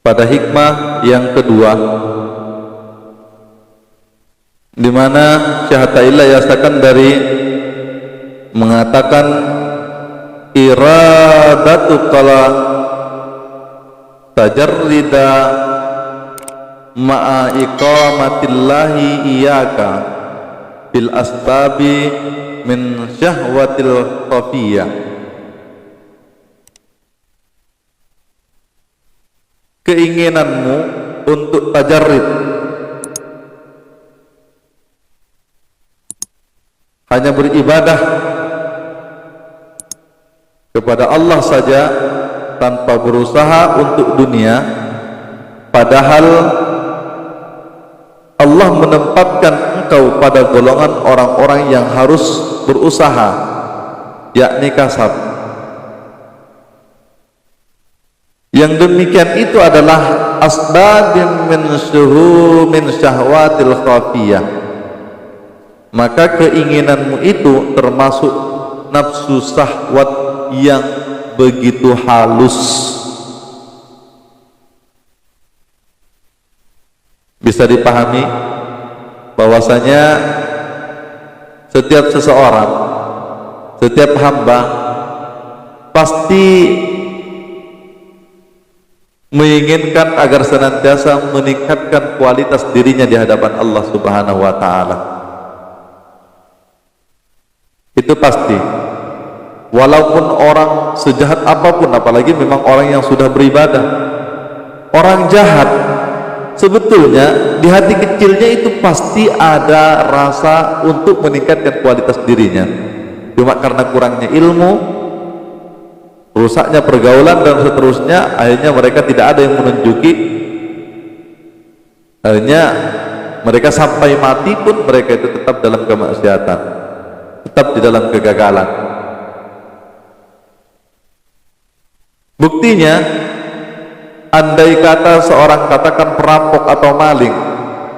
pada hikmah yang kedua, di mana Syekh Athaillah As-Sakandari mengatakan iradatu qala tajarrida ma'a iqamatillahi iyyaka bil asbabi min syahwatil khafiyah. Keinginanmu untuk tajarrid, hanya beribadah kepada Allah saja tanpa berusaha untuk dunia, padahal Allah menempatkan engkau pada golongan orang-orang yang harus berusaha, yakni kasab. Yang demikian itu adalah asbabin min syahwatil khafiyah. Maka keinginanmu itu termasuk nafsu syahwat yang begitu halus. Bisa dipahami bahwasanya setiap seseorang, setiap hamba pasti menginginkan agar senantiasa meningkatkan kualitas dirinya di hadapan Allah Subhanahu wa taala. Itu pasti. Walaupun orang sejahat apapun, apalagi memang orang yang sudah beribadah. Orang jahat sebetulnya di hati kecilnya itu pasti ada rasa untuk meningkatkan kualitas dirinya. Cuma karena kurangnya ilmu, rusaknya pergaulan dan seterusnya, akhirnya mereka tidak ada yang menunjuki. Akhirnya mereka sampai mati pun mereka itu tetap dalam kemaksiatan, tetap di dalam kegagalan. Buktinya, andai kata seorang katakan perampok atau maling,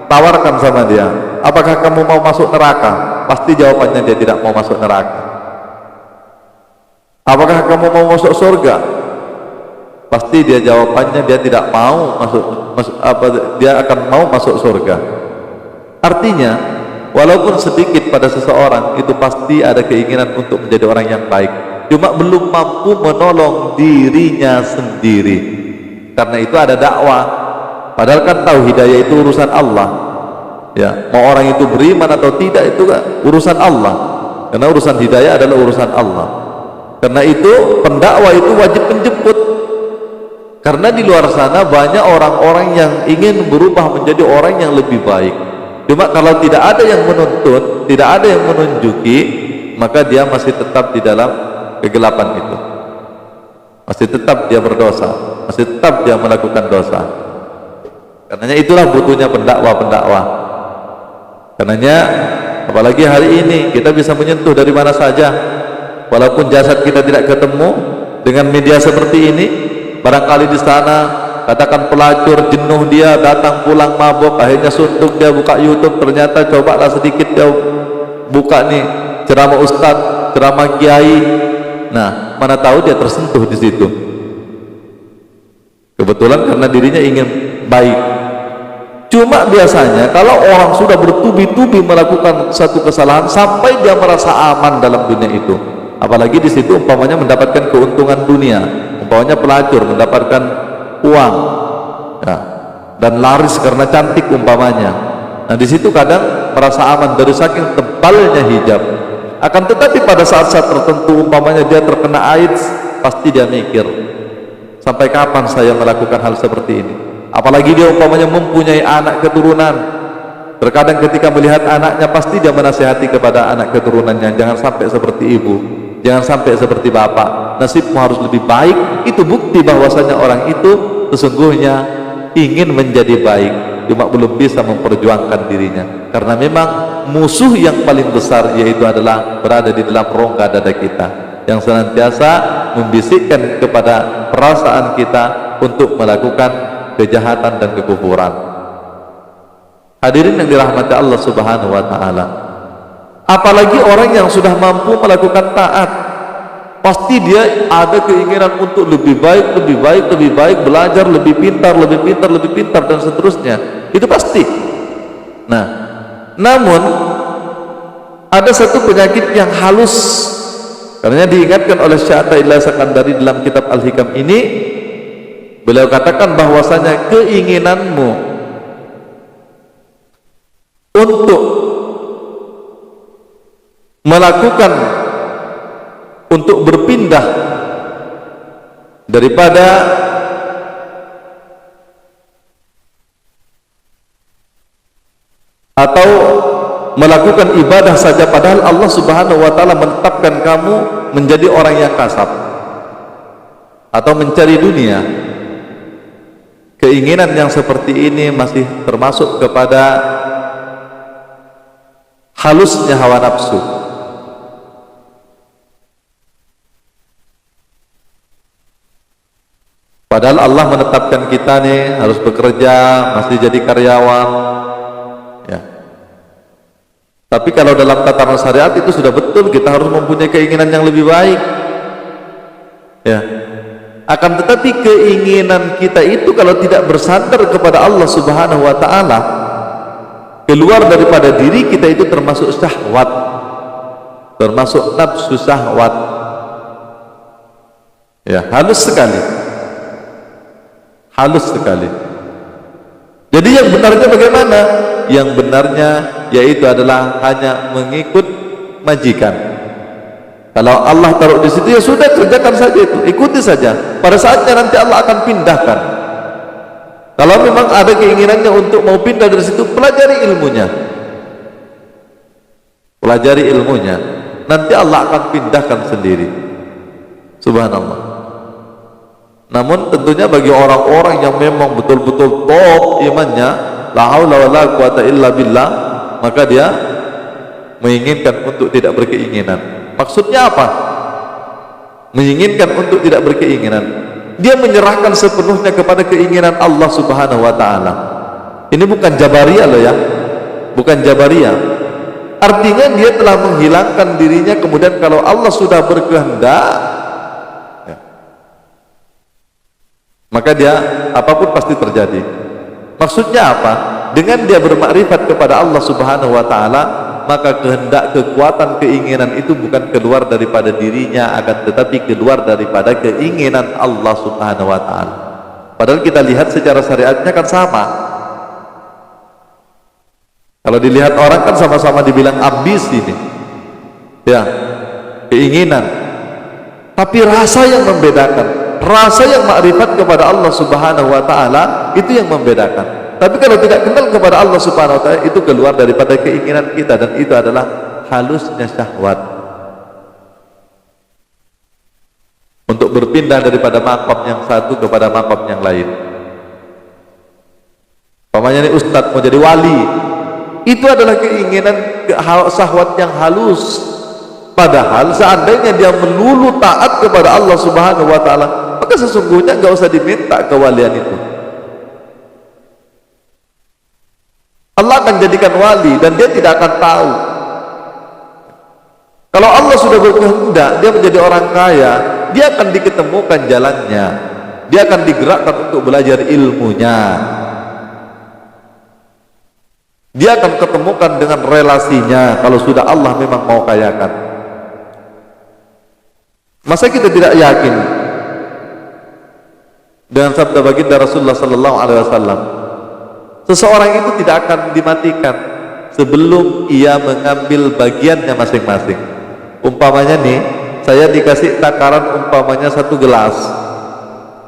tawarkan sama dia, apakah kamu mau masuk neraka? Pasti jawabannya dia tidak mau masuk neraka. Apakah kamu mau masuk surga? Pasti dia jawabannya dia tidak mau dia akan mau masuk surga. Artinya, walaupun sedikit pada seseorang itu pasti ada keinginan untuk menjadi orang yang baik, cuma belum mampu menolong dirinya sendiri. Karena itu ada dakwah. Padahal kan tahu hidayah itu urusan Allah. Ya, mau orang itu beriman atau tidak itu kan urusan Allah. Karena urusan hidayah adalah urusan Allah. Karena itu pendakwah itu wajib menjemput. Karena di luar sana banyak orang-orang yang ingin berubah menjadi orang yang lebih baik. Cuma kalau tidak ada yang menuntut, tidak ada yang menunjuki, maka dia masih tetap di dalam kegelapan itu. Masih tetap dia berdosa, masih tetap dia melakukan dosa. Karenanya itulah butuhnya pendakwah-pendakwah. Karenanya apalagi hari ini kita bisa menyentuh dari mana saja. Walaupun jasad kita tidak ketemu, dengan media seperti ini, barangkali di sana katakan pelacur jenuh, dia datang pulang mabuk, akhirnya suntuk dia buka YouTube, ternyata cobalah sedikit dia buka nih ceramah ustadz, ceramah kiai. Nah, mana tahu dia tersentuh di situ. Kebetulan karena dirinya ingin baik. Cuma biasanya kalau orang sudah bertubi-tubi melakukan satu kesalahan sampai dia merasa aman dalam dunia itu, apalagi di situ umpamanya mendapatkan keuntungan dunia, umpamanya pelacur mendapatkan uang, ya, dan laris karena cantik umpamanya. Nah, di situ kadang merasa aman dari saking tebalnya hijab. Akan tetapi pada saat-saat tertentu umpamanya dia terkena AIDS, pasti dia mikir, sampai kapan saya melakukan hal seperti ini? Apalagi dia umpamanya mempunyai anak keturunan. Terkadang ketika melihat anaknya pasti dia menasihati kepada anak keturunannya, jangan sampai seperti ibu, jangan sampai seperti bapak, nasibmu harus lebih baik. Itu bukti bahwasanya orang itu sesungguhnya ingin menjadi baik, cuma belum bisa memperjuangkan dirinya. Karena memang musuh yang paling besar yaitu adalah berada di dalam rongga dada kita, yang senantiasa membisikkan kepada perasaan kita untuk melakukan kejahatan dan kekufuran. Hadirin yang dirahmati Allah Subhanahu wa taala. Apalagi orang yang sudah mampu melakukan taat. pasti dia ada keinginan untuk lebih baik, lebih baik, lebih baik, belajar lebih pintar, lebih pintar, lebih pintar, dan seterusnya. Itu pasti. Nah, namun ada satu penyakit yang halus, karena diingatkan oleh Syekh Athaillah Sakandari dalam kitab Al-Hikam ini. Beliau katakan bahwasanya keinginanmu untuk melakukan, untuk berpindah daripada atau melakukan ibadah saja, padahal Allah Subhanahu wa taala menetapkan kamu menjadi orang yang kasab atau mencari dunia. Keinginan yang seperti ini masih termasuk kepada halusnya hawa nafsu. Padahal Allah menetapkan kita nih harus bekerja, masih jadi karyawan, ya. Tapi kalau dalam tataran syariat itu sudah betul, kita harus mempunyai keinginan yang lebih baik, ya. Akan tetapi keinginan kita itu kalau tidak bersandar kepada Allah Subhanahu wa taala, keluar daripada diri kita, itu termasuk syahwat, termasuk nafsu syahwat, ya. Halus sekali, halus sekali. Jadi yang benarnya bagaimana? Yang benarnya yaitu adalah hanya mengikut majikan. Kalau Allah taruh di situ, ya sudah, kerjakan saja itu, ikuti saja. Pada saatnya nanti Allah akan pindahkan. Kalau memang ada keinginannya untuk mau pindah dari situ, pelajari ilmunya, pelajari ilmunya. Nanti Allah akan pindahkan sendiri. Subhanallah. Namun tentunya bagi orang-orang yang memang betul-betul top imannya, la haula wala quwata illa billah, maka dia menginginkan untuk tidak berkeinginan. Maksudnya apa? Menginginkan untuk tidak berkeinginan. Dia menyerahkan sepenuhnya kepada keinginan Allah Subhanahu wa taala. Ini bukan jabariyah loh ya. Bukan jabariyah. Artinya dia telah menghilangkan dirinya, kemudian kalau Allah sudah berkehendak, ya, maka dia apapun pasti terjadi. Maksudnya apa? Dengan dia bermakrifat kepada Allah Subhanahu wa taala, maka kehendak, kekuatan, keinginan itu bukan keluar daripada dirinya, akan tetapi keluar daripada keinginan Allah Subhanahu wa taala. Padahal kita lihat secara syariatnya kan sama. Kalau dilihat orang kan sama-sama dibilang ambis ini, ya, keinginan. Tapi rasa yang membedakan, rasa yang makrifat kepada Allah Subhanahu wa taala itu yang membedakan. Tapi kalau tidak kenal kepada Allah Subhanahu wa taala, itu keluar daripada keinginan kita, dan itu adalah halusnya syahwat. Untuk berpindah daripada maqam yang satu kepada maqam yang lain. Umpamanya ini ustadz mau jadi wali, itu adalah keinginan syahwat yang halus. Padahal seandainya dia melulu taat kepada Allah Subhanahu wa taala, maka sesungguhnya enggak usah diminta kewalian itu. Allah akan jadikan wali dan dia tidak akan tahu. Kalau Allah sudah berkehendak dia menjadi orang kaya, dia akan diketemukan jalannya, dia akan digerakkan untuk belajar ilmunya, dia akan ketemukan dengan relasinya kalau sudah Allah memang mau kayakan. Masa kita tidak yakin dengan sabda baginda Rasulullah sallallahu alaihi wasallam, seseorang itu tidak akan dimatikan sebelum ia mengambil bagiannya masing-masing. Umpamanya nih, saya dikasih takaran umpamanya 1 gelas,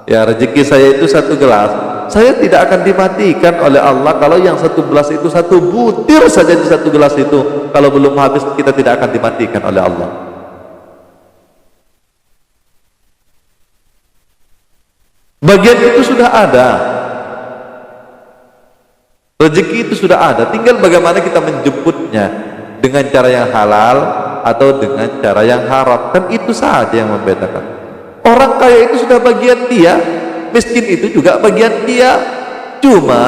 ya, rezeki saya itu 1 gelas, saya tidak akan dimatikan oleh Allah kalau yang 1 gelas itu 1 butir saja di 1 gelas itu, kalau belum habis kita tidak akan dimatikan oleh Allah. Bagian itu sudah ada, rezeki itu sudah ada, tinggal bagaimana kita menjemputnya, dengan cara yang halal atau dengan cara yang haram. Kan itu saja yang membedakan. Orang kaya itu sudah bagian dia, miskin itu juga bagian dia. Cuma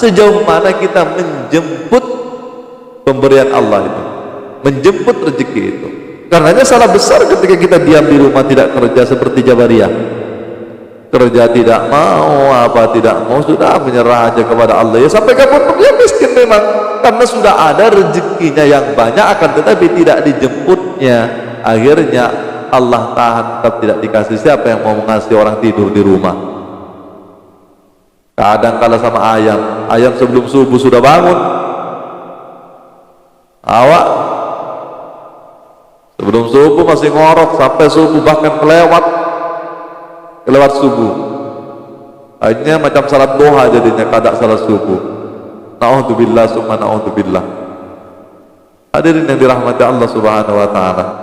sejauh mana kita menjemput pemberian Allah itu, menjemput rezeki itu. Karenanya salah besar ketika kita diam di rumah tidak kerja seperti Jabariyah. Kerja tidak mau, apa tidak mau, sudah menyerah aja kepada Allah. Ya sampai kapanpun dia miskin memang, karena sudah ada rezekinya yang banyak, akan tetapi tidak dijemputnya. Akhirnya Allah tahan, tetap tidak dikasih. Siapa yang mau mengasih orang tidur di rumah? Kadang kala sama ayam sebelum subuh sudah bangun. Awak sebelum subuh masih ngorok sampai subuh, bahkan kelewat subuh. Akhirnya macam salat duha jadinya, kada salat subuh. Na'udzubillah summa na'udzubillah. Hadirin yang dirahmati Allah Subhanahu wa taala.